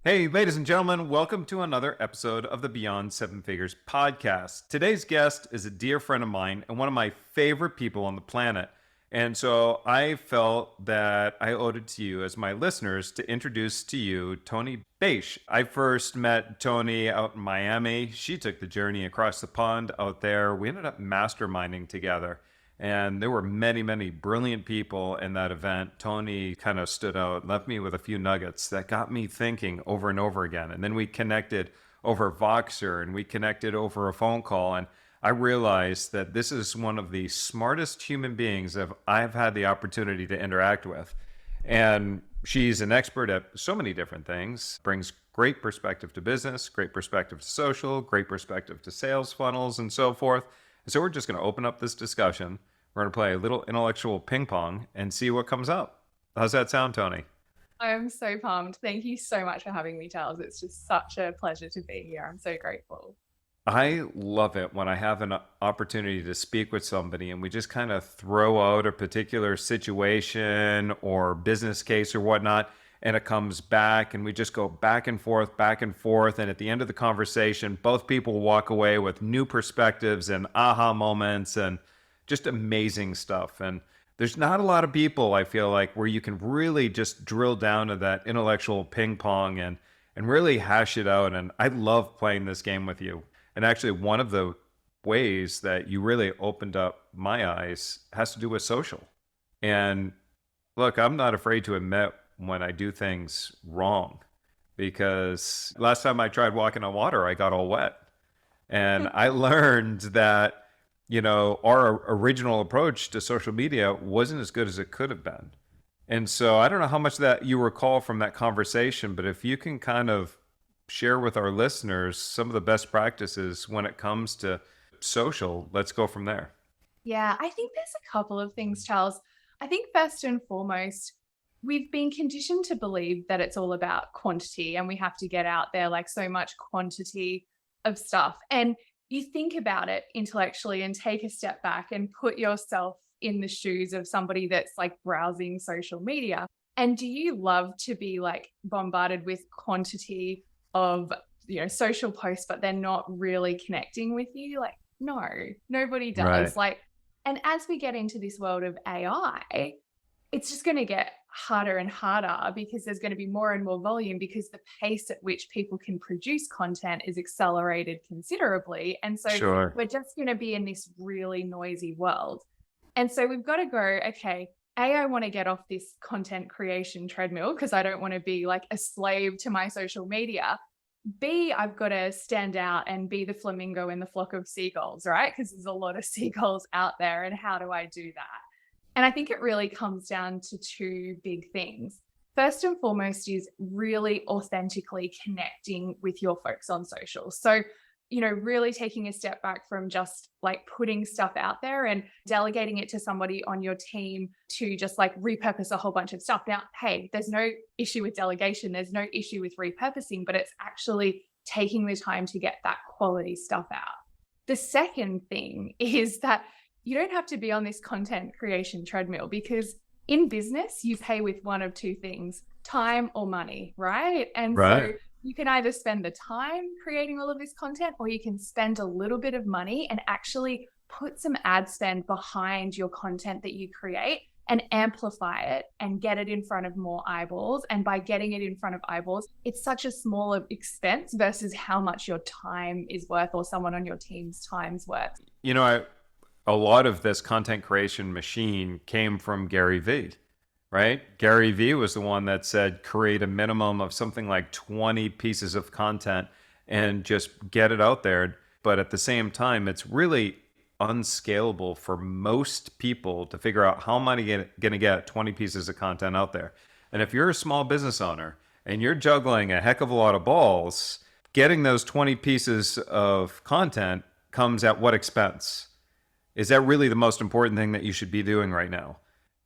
Hey, ladies and gentlemen, welcome to another episode of the Beyond Seven Figures podcast. Today's guest is a dear friend of mine and one of my favorite people on the planet. And so I felt that I owed it to you as my listeners to introduce to you Toni Bache. I first met Toni out in Miami. She took the journey across the pond out there. We ended up masterminding together. And there were many, many brilliant people in that event. Toni kind of stood out, left me with a few nuggets that got me thinking over and over again. And then we connected over Voxer and we connected over a phone call. And I realized that this is one of the smartest human beings that I've had the opportunity to interact with. And she's an expert at so many different things, brings great perspective to business, great perspective to social, great perspective to sales funnels, and so forth. So we're just going to open up this discussion. We're going to play a little intellectual ping pong and see what comes up. How's that sound, Toni? I'm so pumped. Thank you so much for having me, Charles. It's just such a pleasure to be here. I'm so grateful. I love it when I have an opportunity to speak with somebody and we just kind of throw out a particular situation or business case or whatnot, and it comes back and we just go back and forth, back and forth. And at the end of the conversation, both people walk away with new perspectives and aha moments and just amazing stuff. And there's not a lot of people, I feel like, where you can really just drill down to that intellectual ping pong and really hash it out. And I love playing this game with you. And actually, one of the ways that you really opened up my eyes has to do with social. And look, I'm not afraid to admit when I do things wrong, because last time I tried walking on water, I got all wet. And I learned that, our original approach to social media wasn't as good as it could have been. And so I don't know how much that you recall from that conversation, but if you can kind of share with our listeners some of the best practices when it comes to social, let's go from there. Yeah, I think there's a couple of things, Charles. I think first and foremost, we've been conditioned to believe that it's all about quantity and we have to get out there like so much quantity of stuff. And you think about it intellectually and take a step back and put yourself in the shoes of somebody that's like browsing social media. And do you love to be like bombarded with quantity of, social posts, but they're not really connecting with you? Like, no, nobody does. Right. And as we get into this world of AI, it's just going to get harder and harder because there's going to be more and more volume because the pace at which people can produce content is accelerated considerably. And so Sure. we're just going to be in this really noisy world. And so we've got to go, okay, I want to get off this content creation treadmill because I don't want to be like a slave to my social media. B, I've got to stand out and be the flamingo in the flock of seagulls, right? Because there's a lot of seagulls out there. And how do I do that? And I think it really comes down to two big things. First and foremost is really authentically connecting with your folks on social. So, really taking a step back from just like putting stuff out there and delegating it to somebody on your team to just like repurpose a whole bunch of stuff. Now, hey, there's no issue with delegation. There's no issue with repurposing, but it's actually taking the time to get that quality stuff out. The second thing is that you don't have to be on this content creation treadmill because in business, you pay with one of two things, time or money, right? And Right. so you can either spend the time creating all of this content or you can spend a little bit of money and actually put some ad spend behind your content that you create and amplify it and get it in front of more eyeballs. And by getting it in front of eyeballs, it's such a smaller expense versus how much your time is worth or someone on your team's time's worth. A lot of this content creation machine came from Gary Vee, right? Gary Vee was the one that said create a minimum of something like 20 pieces of content and just get it out there. But at the same time, it's really unscalable for most people to figure out how am I going to get 20 pieces of content out there. And if you're a small business owner and you're juggling a heck of a lot of balls, getting those 20 pieces of content comes at what expense? Is that really the most important thing that you should be doing right now?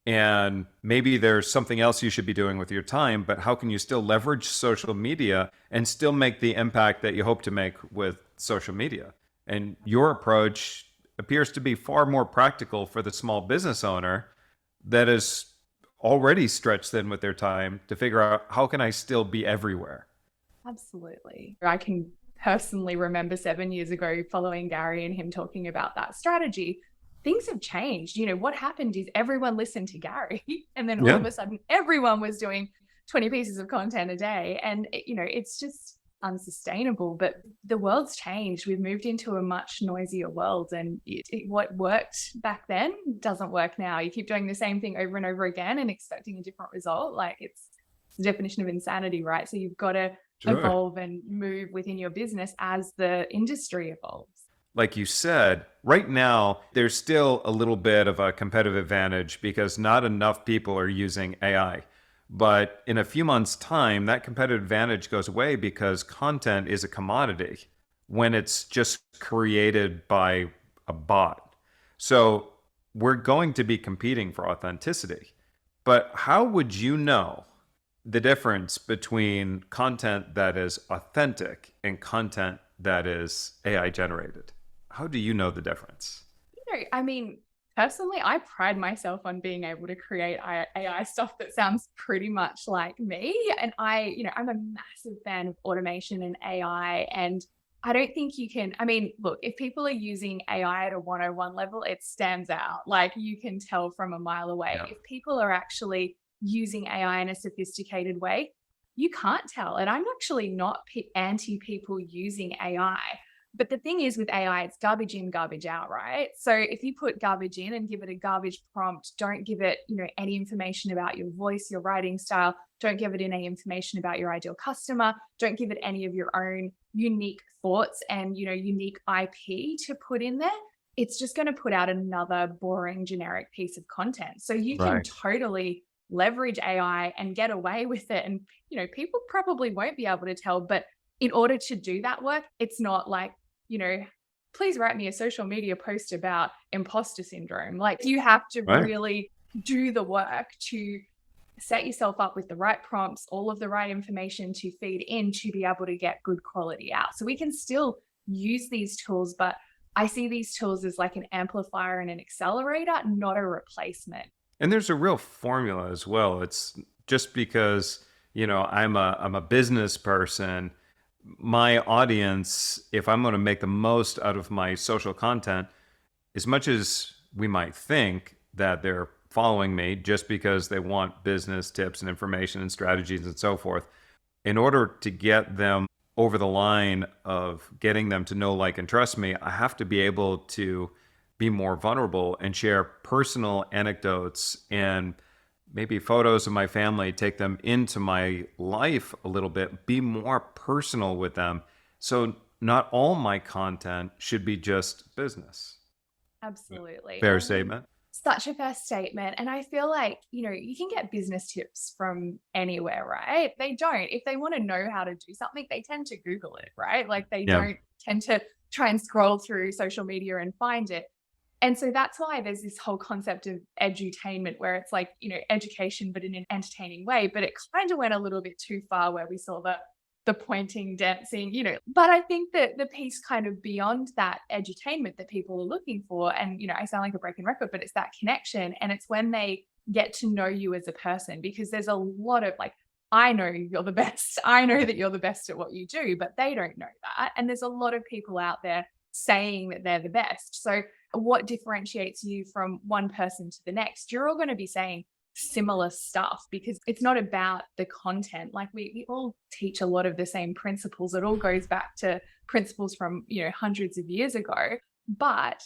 And maybe there's something else you should be doing with your time, but how can you still leverage social media and still make the impact that you hope to make with social media? And your approach appears to be far more practical for the small business owner that is already stretched thin with their time to figure out how can I still be everywhere? Absolutely. I can personally remember 7 years ago following Gary and him talking about that strategy. Things have changed. What happened is everyone listened to Gary, and then all Yeah. of a sudden everyone was doing 20 pieces of content a day. And, it's just unsustainable. But the world's changed. We've moved into a much noisier world, and what worked back then doesn't work now. You keep doing the same thing over and over again and expecting a different result. Like, it's the definition of insanity, right? So you've got to Sure. evolve and move within your business as the industry evolves. Like you said, right now, there's still a little bit of a competitive advantage because not enough people are using AI. But in a few months' time, that competitive advantage goes away because content is a commodity when it's just created by a bot. So we're going to be competing for authenticity. But how would you know the difference between content that is authentic and content that is AI generated? How do you know the difference? I mean, personally, I pride myself on being able to create AI stuff that sounds pretty much like me. And I'm a massive fan of automation and AI. And I don't think you can, I mean, look, if people are using AI at a 101 level, it stands out. Like, you can tell from a mile away. Yeah. If people are actually using AI in a sophisticated way, you can't tell. And I'm actually not anti people using AI. But the thing is with AI, it's garbage in, garbage out, right? So if you put garbage in and give it a garbage prompt, don't give it, any information about your voice, your writing style, don't give it any information about your ideal customer, don't give it any of your own unique thoughts and, unique IP to put in there, it's just going to put out another boring generic piece of content. So you can Right. totally leverage AI and get away with it. And, people probably won't be able to tell, but in order to do that work, it's not like, you know, please write me a social media post about imposter syndrome. Like, you have to Right. really do the work to set yourself up with the right prompts, all of the right information to feed in to be able to get good quality out. So we can still use these tools, but I see these tools as like an amplifier and an accelerator, not a replacement. And there's a real formula as well. It's just because, I'm a business person, my audience, if I'm going to make the most out of my social content, as much as we might think that they're following me just because they want business tips and information and strategies and so forth, in order to get them over the line of getting them to know, like, and trust me, I have to be able to be more vulnerable and share personal anecdotes and maybe photos of my family, take them into my life a little bit, be more personal with them. So not all my content should be just business. Absolutely. Fair And I think statement. such a fair statement. And I feel like, you can get business tips from anywhere, right? They don't. If they want to know how to do something, they tend to Google it, right? Like, they Yeah. don't tend to try and scroll through social media and find it. And so that's why there's this whole concept of edutainment, where it's like, education, but in an entertaining way. But it kind of went a little bit too far, where we saw the pointing, dancing, But I think that the piece kind of beyond that edutainment that people are looking for, and, I sound like a broken record, but it's that connection. And it's when they get to know you as a person, because there's a lot of like, I know you're the best. I know that you're the best at what you do, but they don't know that. And there's a lot of people out there saying that they're the best. So what differentiates you from one person to the next? You're all going to be saying similar stuff, because it's not about the content. Like, we all teach a lot of the same principles. It all goes back to principles from, hundreds of years ago. But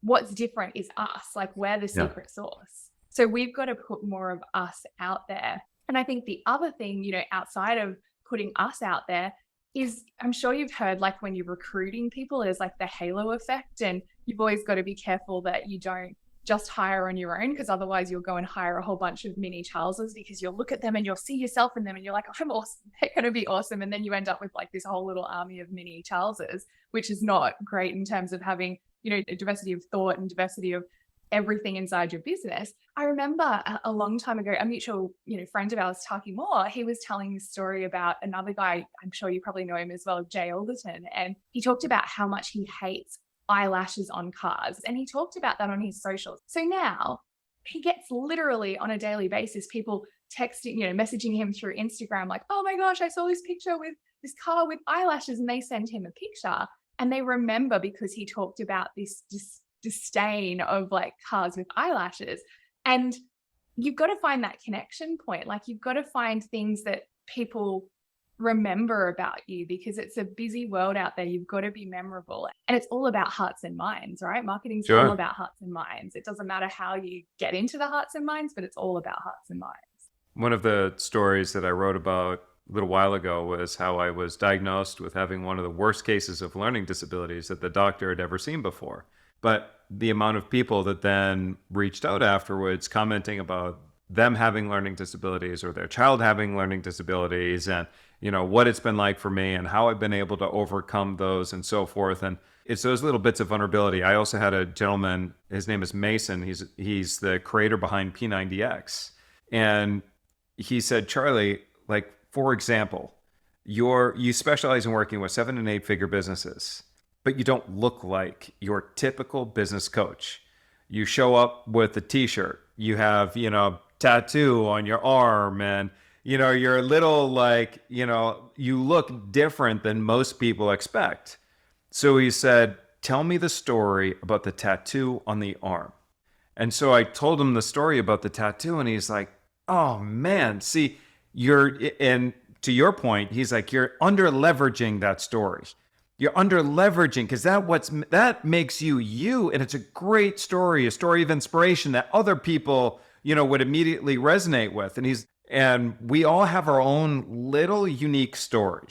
what's different is us. Like, we're the Yeah. secret sauce. So we've got to put more of us out there. And I think the other thing, outside of putting us out there, is, I'm sure you've heard, like, when you're recruiting people, there's like the halo effect, and you've always got to be careful that you don't just hire on your own, because otherwise you'll go and hire a whole bunch of mini Charleses, because you'll look at them and you'll see yourself in them and you're like, I'm awesome, they're going to be awesome. And then you end up with like this whole little army of mini Charleses, which is not great in terms of having, a diversity of thought and diversity of everything inside your business. I remember a long time ago, a mutual, friend of ours, Taki Moore, he was telling this story about another guy. I'm sure you probably know him as well, Jay Alderton. And he talked about how much he hates eyelashes on cars. And he talked about that on his socials. So now he gets literally on a daily basis people texting, messaging him through Instagram, like, oh my gosh, I saw this picture with this car with eyelashes, and they send him a picture and they remember because he talked about this disdain of like cars with eyelashes. And you've got to find that connection point. Like you've got to find things that people remember about you, because it's a busy world out there. You've got to be memorable, and it's all about hearts and minds, right? Marketing's all Sure. about hearts and minds. It doesn't matter how you get into the hearts and minds, but it's all about hearts and minds. One of the stories that I wrote about a little while ago was how I was diagnosed with having one of the worst cases of learning disabilities that the doctor had ever seen before. But the amount of people that then reached out afterwards commenting about them having learning disabilities or their child having learning disabilities, and what it's been like for me and how I've been able to overcome those and so forth. And it's those little bits of vulnerability. I also had a gentleman, his name is Mason. He's the creator behind P90X. And he said, Charlie, like, for example, you specialize in working with 7 and 8 figure businesses, but you don't look like your typical business coach. You show up with a t-shirt, you have, tattoo on your arm, and, you're a little like, you look different than most people expect. So he said, tell me the story about the tattoo on the arm. And so I told him the story about the tattoo, and he's like, oh man, see, and to your point, he's like, you're under leveraging that story. You're under leveraging because that makes you you, and it's a great story, a story of inspiration that other people, would immediately resonate with. And we all have our own little unique story.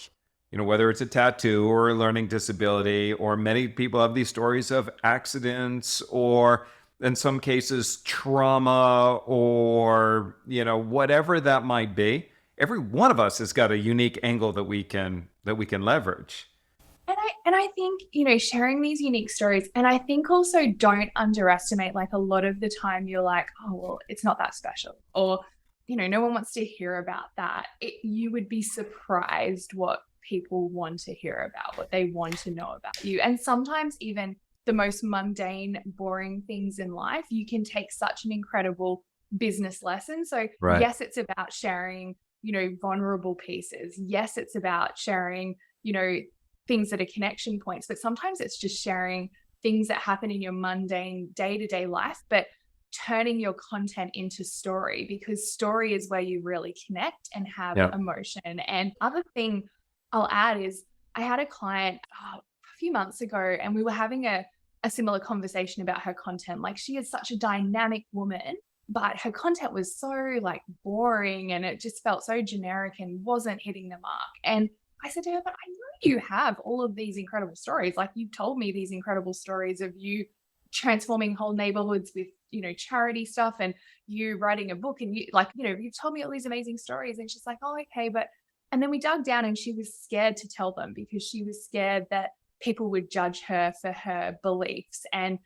Whether it's a tattoo or a learning disability, or many people have these stories of accidents, or in some cases trauma, or whatever that might be. Every one of us has got a unique angle that we can leverage. And I think, sharing these unique stories, and I think also don't underestimate, like a lot of the time you're like, oh, well, it's not that special, or, no one wants to hear about that. You would be surprised what people want to hear about, what they want to know about you. And sometimes even the most mundane, boring things in life, you can take such an incredible business lesson. So Right. yes, it's about sharing, vulnerable pieces. Yes, it's about sharing, things that are connection points, but sometimes it's just sharing things that happen in your mundane day-to-day life, but turning your content into story, because story is where you really connect and have Yeah. emotion. And other thing I'll add is I had a client a few months ago, and we were having a similar conversation about her content. Like, she is such a dynamic woman, but her content was so like boring, and it just felt so generic and wasn't hitting the mark. And I said to her, but I know you have all of these incredible stories. Like, you've told me these incredible stories of you transforming whole neighborhoods with, charity stuff, and you writing a book, and you've told me all these amazing stories. And she's like, oh, okay. And then we dug down, and she was scared to tell them, because she was scared that people would judge her for her beliefs, and,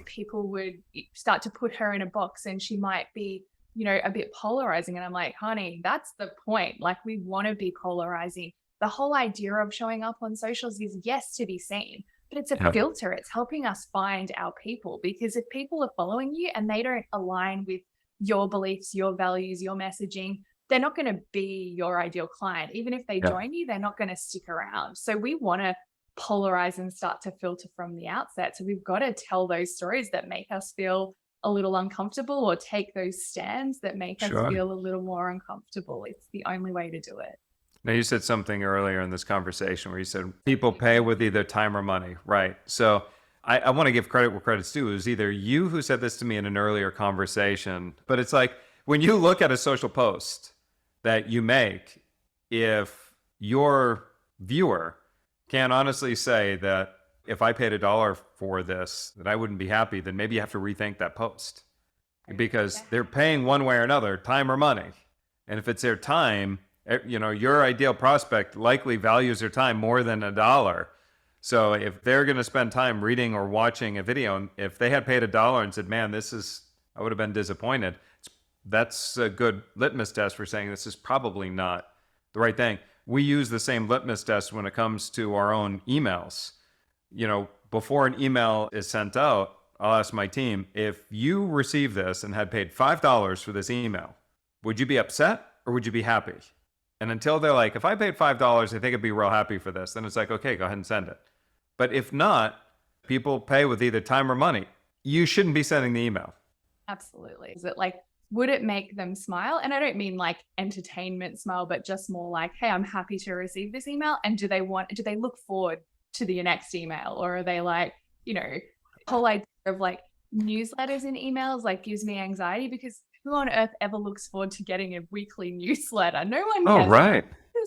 people would start to put her in a box, and she might be, a bit polarizing. And I'm like, honey, that's the point. Like, we want to be polarizing. The whole idea of showing up on socials is, yes, to be seen, but it's a Yeah. filter. It's helping us find our people, because if people are following you and they don't align with your beliefs, your values, your messaging, they're not going to be your ideal client. Even if they Yeah. join you, they're not going to stick around. So we want to polarize and start to filter from the outset. So we've got to tell those stories that make us feel a little uncomfortable, or take those stands that make us Sure. feel a little more uncomfortable. It's the only way to do it. Now, you said something earlier in this conversation where you said people pay with either time or money, right? So I want to give credit where credit's due. It was either you who said this to me in an earlier conversation, but it's like when you look at a social post that you make, if your viewer can honestly say that if I paid $1 for this, that I wouldn't be happy, then maybe you have to rethink that post, because they're paying one way or another, time or money. And if it's their time, your ideal prospect likely values their time more than $1. So if they're going to spend time reading or watching a video, and if they had paid $1 and said, man, I would have been disappointed. That's a good litmus test for saying this is probably not the right thing. We use the same litmus test when it comes to our own emails. Before an email is sent out, I'll ask my team, if you receive this and had paid $5 for this email, Would you be upset or would you be happy? And until they're like, if I paid $5, I think I'd be real happy for this, then it's like, okay, go ahead and send it. But if not, people pay with either time or money. You shouldn't be sending the email. Absolutely. Is it like, would it make them smile? And I don't mean like entertainment smile, but just more like, hey, I'm happy to receive this email. And do they look forward to the next email? Or are they like, the whole idea of like newsletters and emails like gives me anxiety, because who on earth ever looks forward to getting a weekly newsletter? No one Oh, cares. right.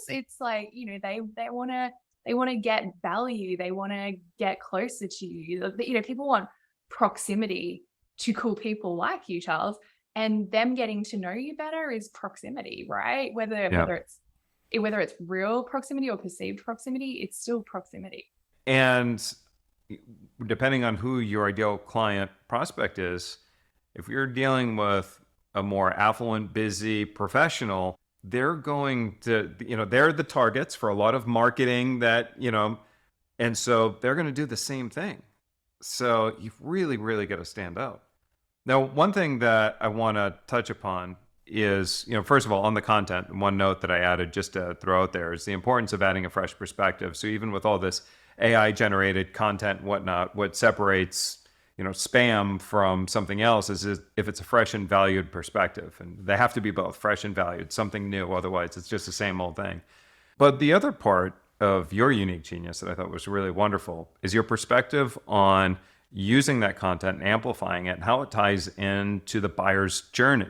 It's like, they want to get value. They want to get closer to you. People want proximity to cool people like you, Charles, and them getting to know you better is proximity, right? Whether it's real proximity or perceived proximity, it's still proximity. And depending on who your ideal client prospect is, if you're dealing with a more affluent, busy professional, they're going to, they're the targets for a lot of marketing that, and so they're going to do the same thing. So you've really, really got to stand out. Now, one thing that I want to touch upon is, first of all, on the content, one note that I added just to throw out there is the importance of adding a fresh perspective. So even with all this AI generated content and whatnot, what separates, spam from something else is if it's a fresh and valued perspective. And they have to be both fresh and valued, something new. Otherwise, it's just the same old thing. But the other part of your unique genius that I thought was really wonderful is your perspective on using that content and amplifying it and how it ties into the buyer's journey.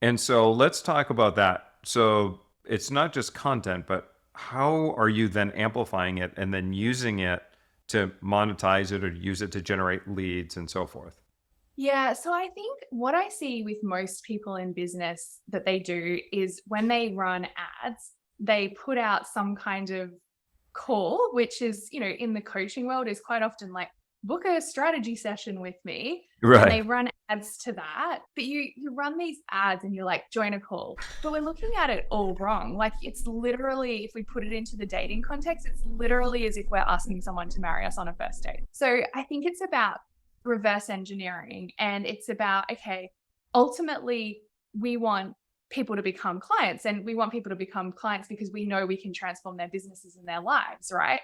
And so let's talk about that. So it's not just content, but how are you then amplifying it and then using it to monetize it or use it to generate leads and so forth? Yeah. So I think what I see with most people in business that they do is when they run ads, they put out some kind of call, which is, in the coaching world is quite often like, book a strategy session with me. Right. And they run ads to that. But you run these ads and you're like, join a call. But we're looking at it all wrong. Like, it's literally, if we put it into the dating context, it's literally as if we're asking someone to marry us on a first date. So I think it's about reverse engineering, and it's about, okay, ultimately we want people to become clients, and we want people to become clients because we know we can transform their businesses and their lives, right?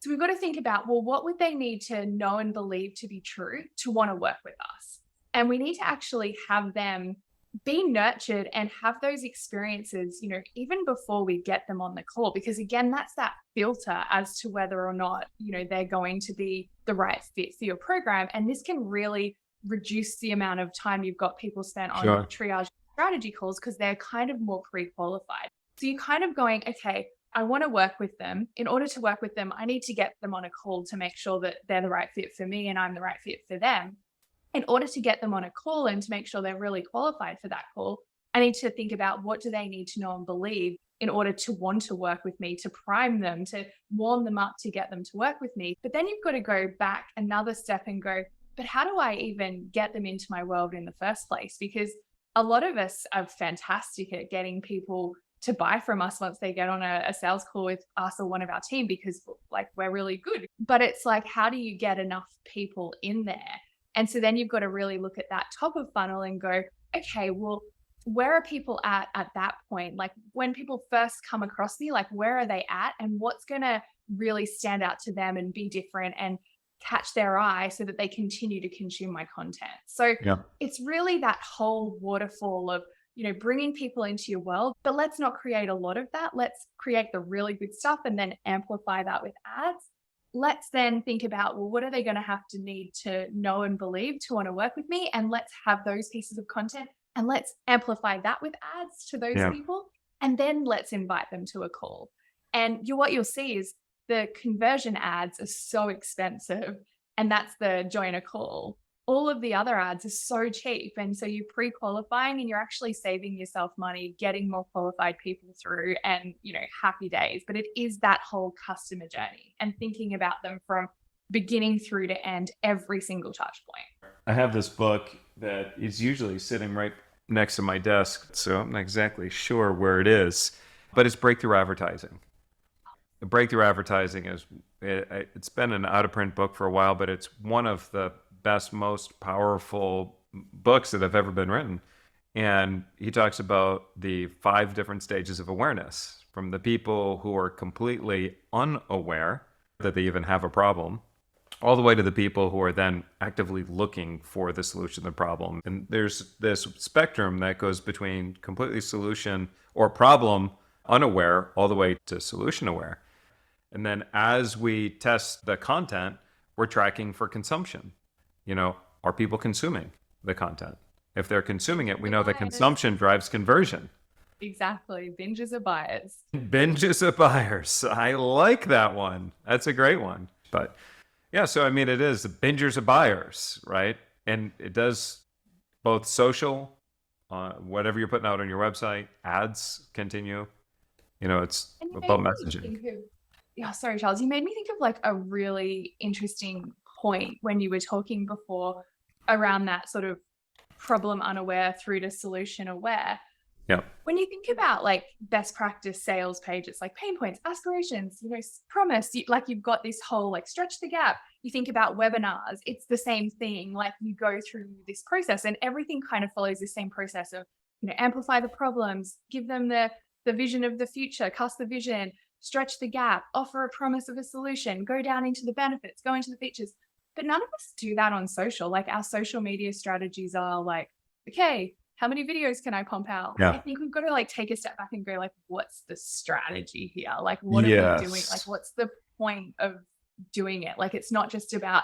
So we've got to think about, well, what would they need to know and believe to be true to want to work with us? And we need to actually have them be nurtured and have those experiences, even before we get them on the call, because again, that's that filter as to whether or not, they're going to be the right fit for your program. And this can really reduce the amount of time you've got people spent on triage strategy calls, because they're kind of more pre-qualified. So you're kind of going, okay, I want to work with them. In order to work with them, I need to get them on a call to make sure that they're the right fit for me and I'm the right fit for them. In order to get them on a call and to make sure they're really qualified for that call, I need to think about, what do they need to know and believe in order to want to work with me, to prime them, to warm them up, to get them to work with me. But then you've got to go back another step and go, but how do I even get them into my world in the first place? Because a lot of us are fantastic at getting people to buy from us once they get on a sales call with us or one of our team, because like we're really good. But it's like, how do you get enough people in there? And so then you've got to really look at that top of funnel and go, okay, well, where are people at that point? Like when people first come across me, like where are they at and what's going to really stand out to them and be different and catch their eye so that they continue to consume my content. So it's really that whole waterfall of, bringing people into your world, but let's not create a lot of that. Let's create the really good stuff and then amplify that with ads. Let's then think about, well, what are they going to have to need to know and believe to want to work with me? And let's have those pieces of content and let's amplify that with ads to those people. And then let's invite them to a call. And what you'll see is the conversion ads are so expensive, and that's the join a call. All of the other ads are so cheap. And so you're pre-qualifying and you're actually saving yourself money, getting more qualified people through, and, happy days. But it is that whole customer journey and thinking about them from beginning through to end, every single touch point. I have this book that is usually sitting right next to my desk, so I'm not exactly sure where it is, but it's Breakthrough Advertising. Breakthrough Advertising it's been an out of print book for a while, but it's one of the best, most powerful books that have ever been written. And he talks about the 5 different stages of awareness, from the people who are completely unaware that they even have a problem, all the way to the people who are then actively looking for the solution to the problem. And there's this spectrum that goes between completely solution or problem unaware all the way to solution aware. And then as we test the content, we're tracking for consumption. Are people consuming the content? If they're consuming it, we know that consumption drives conversion. Exactly. Binges are buyers. Binges of buyers. I like that one. That's a great one. But yeah, so I mean, it is bingers of buyers, right? And it does both social, whatever you're putting out on your website, ads continue. It's And you about made me messaging. think of, yeah, sorry, Charles, you made me think of like a really interesting point when you were talking before around that sort of problem unaware through to solution aware. Yeah. When you think about like best practice sales pages, like pain points, aspirations, promise, like you've got this whole like stretch the gap. You think about webinars, it's the same thing. Like you go through this process and everything kind of follows the same process of, amplify the problems, give them the vision of the future, cast the vision, stretch the gap, offer a promise of a solution, go down into the benefits, go into the features. But none of us do that on social. Like our social media strategies are like, okay, how many videos can I pump out? Yeah. I think we've got to like take a step back and go like, what's the strategy here? Like, what are we doing? Like, what's the point of doing it? Like, it's not just about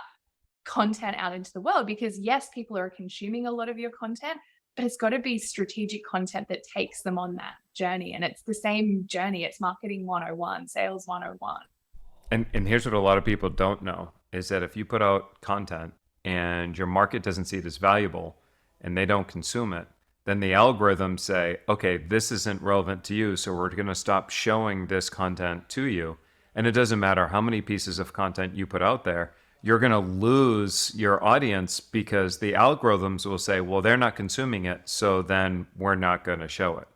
content out into the world, because yes, people are consuming a lot of your content, but it's got to be strategic content that takes them on that journey. And it's the same journey. It's marketing 101, sales 101. And here's what a lot of people don't know is that if you put out content and your market doesn't see it as valuable and they don't consume it, then the algorithms say, okay, this isn't relevant to you, so we're going to stop showing this content to you. And it doesn't matter how many pieces of content you put out there, you're going to lose your audience because the algorithms will say, well, they're not consuming it, so then we're not going to show it.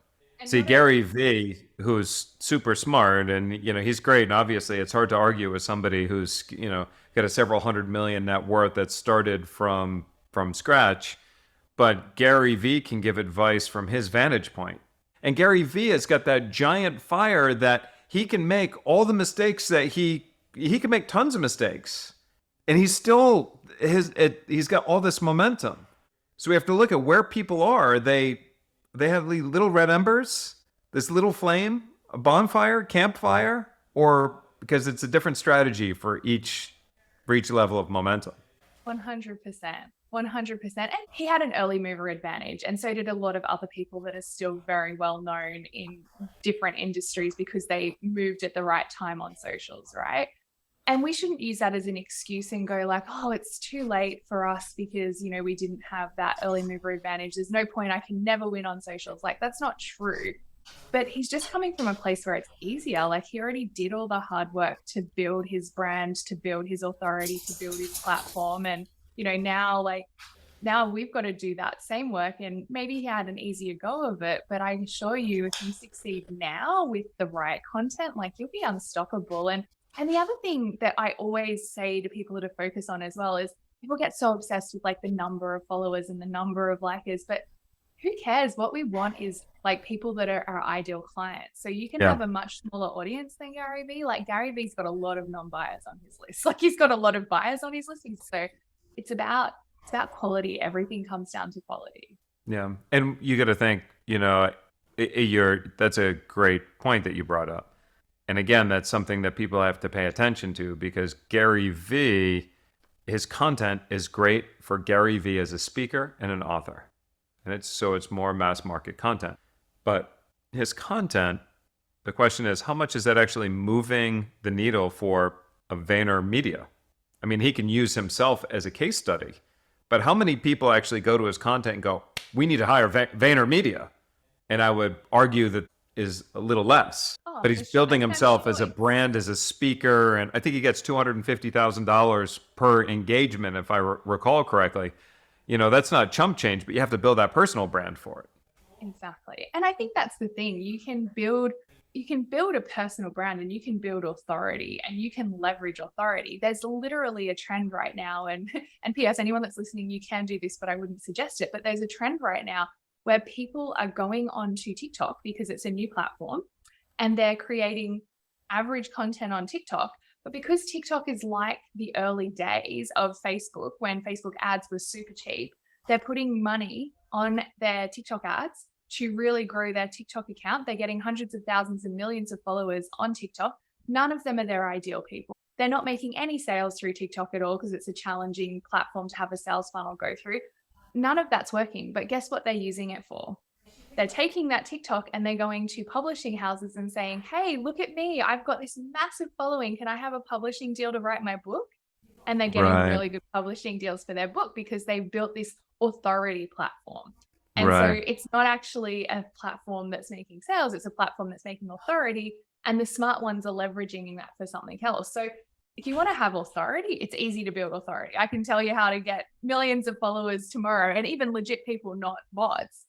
See, Gary Vee, who's super smart and, he's great. And obviously it's hard to argue with somebody who's, got a several $100 million net worth that started from scratch. But Gary Vee can give advice from his vantage point. And Gary Vee has got that giant fire that he can make all the mistakes that he can make tons of mistakes. And he's still, he's got all this momentum. So we have to look at where people are. They have little red embers, this little flame, a bonfire, campfire, or because it's a different strategy for each level of momentum. 100%. 100%. And he had an early mover advantage. And so did a lot of other people that are still very well known in different industries because they moved at the right time on socials, right? And we shouldn't use that as an excuse and go like, oh, it's too late for us because, we didn't have that early mover advantage. There's no point. I can never win on socials. Like, that's not true. But he's just coming from a place where it's easier. Like, he already did all the hard work to build his brand, to build his authority, to build his platform. And, now we've got to do that same work. And maybe he had an easier go of it, but I assure you, if you succeed now with the right content, like, you'll be unstoppable. And the other thing that I always say to people to focus on as well is people get so obsessed with like the number of followers and the number of likers, but who cares? What we want is like people that are our ideal clients. So you can have a much smaller audience than Gary Vee. Like, Gary Vee's got a lot of non-buyers on his list. Like, he's got a lot of buyers on his list. So it's about quality. Everything comes down to quality. Yeah. And you got to think, that's a great point that you brought up. And again, that's something that people have to pay attention to because Gary Vee, his content is great for Gary Vee as a speaker and an author. And it's more mass market content. But his content, the question is, how much is that actually moving the needle for a VaynerMedia? I mean, he can use himself as a case study, but how many people actually go to his content and go, we need to hire VaynerMedia? And I would argue that is a little less, but he's building himself as a brand, as a speaker. And I think he gets $250,000 per engagement, if I recall correctly. That's not chump change, but you have to build that personal brand for it. Exactly. And I think that's the thing. You can build a personal brand and you can build authority and you can leverage authority. There's literally a trend right now. And P.S. anyone that's listening, you can do this, but I wouldn't suggest it. But there's a trend right now where people are going onto TikTok because it's a new platform and they're creating average content on TikTok. But because TikTok is like the early days of Facebook, when Facebook ads were super cheap, they're putting money on their TikTok ads to really grow their TikTok account. They're getting hundreds of thousands and millions of followers on TikTok. None of them are their ideal people. They're not making any sales through TikTok at all because it's a challenging platform to have a sales funnel go through. None of that's working, but guess what they're using it for? They're taking that TikTok and they're going to publishing houses and saying, hey, look at me. I've got this massive following. Can I have a publishing deal to write my book? And they're getting really good publishing deals for their book because they've built this authority platform. And so it's not actually a platform that's making sales. It's a platform that's making authority. And the smart ones are leveraging that for something else. So if you want to have authority, it's easy to build authority. I can tell you how to get millions of followers tomorrow and even legit people, not bots.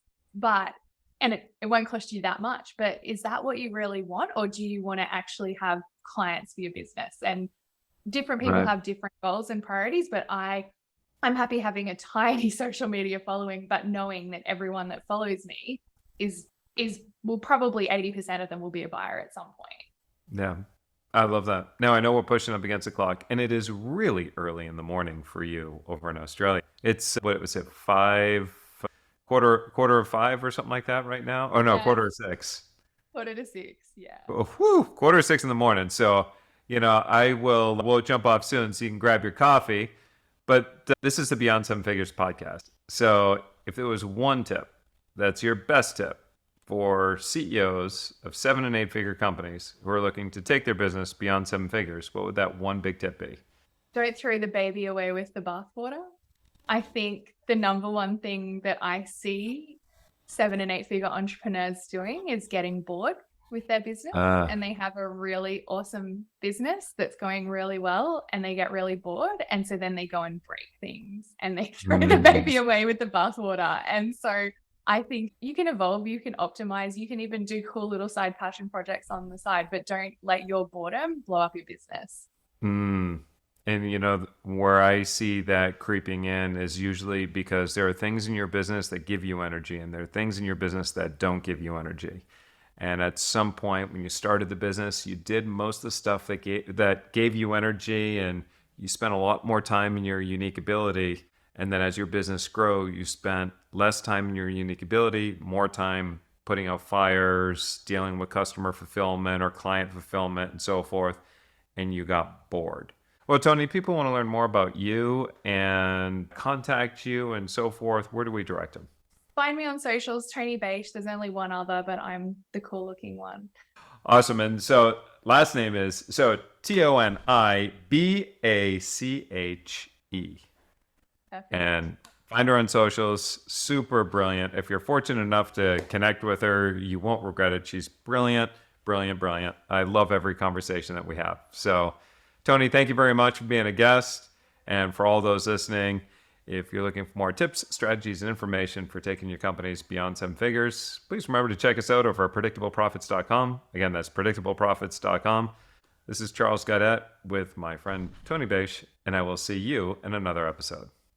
And it won't cost you that much. But is that what you really want? Or do you want to actually have clients for your business? And different people have different goals and priorities, but I'm happy having a tiny social media following, but knowing that everyone that follows me will probably 80% of them will be a buyer at some point. Yeah. I love that. Now I know we're pushing up against the clock and it is really early in the morning for you over in Australia. It's, what was it, quarter of 5 or something like that right now? Oh no, Yeah. quarter of 6. Quarter to 6, yeah. Oh, quarter of 6 in the morning. So, we'll jump off soon so you can grab your coffee. But this is the Beyond Seven Figures podcast. So if there was one tip, that's your best tip for CEOs of 7 and 8 figure companies who are looking to take their business beyond 7 figures, what would that one big tip be? Don't throw the baby away with the bathwater. I think the number one thing that I see 7 and 8 figure entrepreneurs doing is getting bored with their business, and they have a really awesome business that's going really well and they get really bored. And so then they go and break things and they throw the baby away with the bathwater. And so I think you can evolve, you can optimize, you can even do cool little side passion projects on the side, but don't let your boredom blow up your business. And where I see that creeping in is usually because there are things in your business that give you energy and there are things in your business that don't give you energy. And at some point when you started the business, you did most of the stuff that gave you energy and you spent a lot more time in your unique ability. And then as your business grew, you spent less time in your unique ability, more time putting out fires, dealing with customer fulfillment or client fulfillment and so forth. And you got bored. Well, Toni, people want to learn more about you and contact you and so forth. Where do we direct them? Find me on socials, Toni Bache. There's only one other, but I'm the cool looking one. Awesome. And so last name is Tonibache. Perfect. And find her on socials. Super brilliant. If you're fortunate enough to connect with her, you won't regret it. She's brilliant, brilliant, brilliant. I love every conversation that we have. So Toni, thank you very much for being a guest. And for all those listening, if you're looking for more tips, strategies, and information for taking your companies beyond 7 figures, please remember to check us out over at predictableprofits.com. Again, that's predictableprofits.com. This is Charles Gaudet with my friend Toni Bache, and I will see you in another episode.